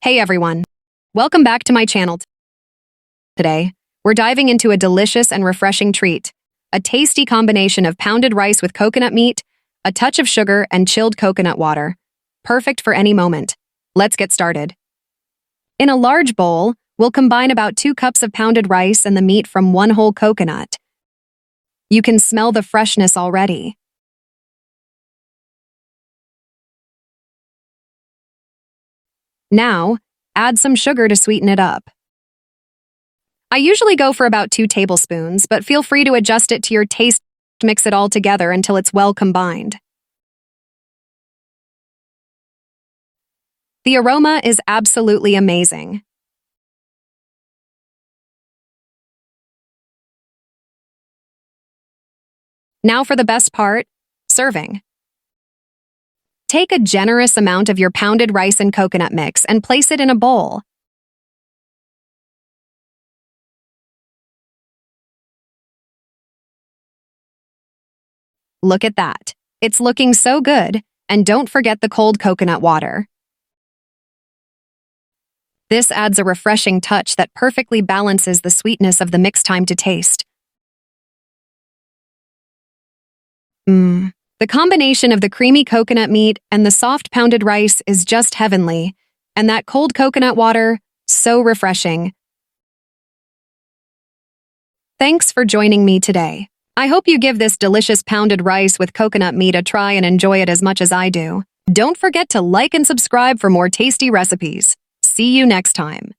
Hey everyone, welcome back to my channel. Today, we're diving into a delicious and refreshing treat, a tasty combination of pounded rice with coconut meat, a touch of sugar, and chilled coconut water. Perfect for any moment. Let's get started. In a large bowl, we'll combine about 2 cups of pounded rice and the meat from 1 whole coconut. You can smell the freshness already. Now, add some sugar to sweeten it up. I usually go for about 2 tablespoons, but feel free to adjust it to your taste. Mix it all together until it's well combined. The aroma is absolutely amazing. Now for the best part, serving. Take a generous amount of your pounded rice and coconut mix and place it in a bowl. Look at that. It's looking so good, and don't forget the cold coconut water. This adds a refreshing touch that perfectly balances the sweetness of the mix. Time to taste. The combination of the creamy coconut meat and the soft pounded rice is just heavenly, and that cold coconut water, so refreshing. Thanks for joining me today. I hope you give this delicious pounded rice with coconut meat a try and enjoy it as much as I do. Don't forget to like and subscribe for more tasty recipes. See you next time.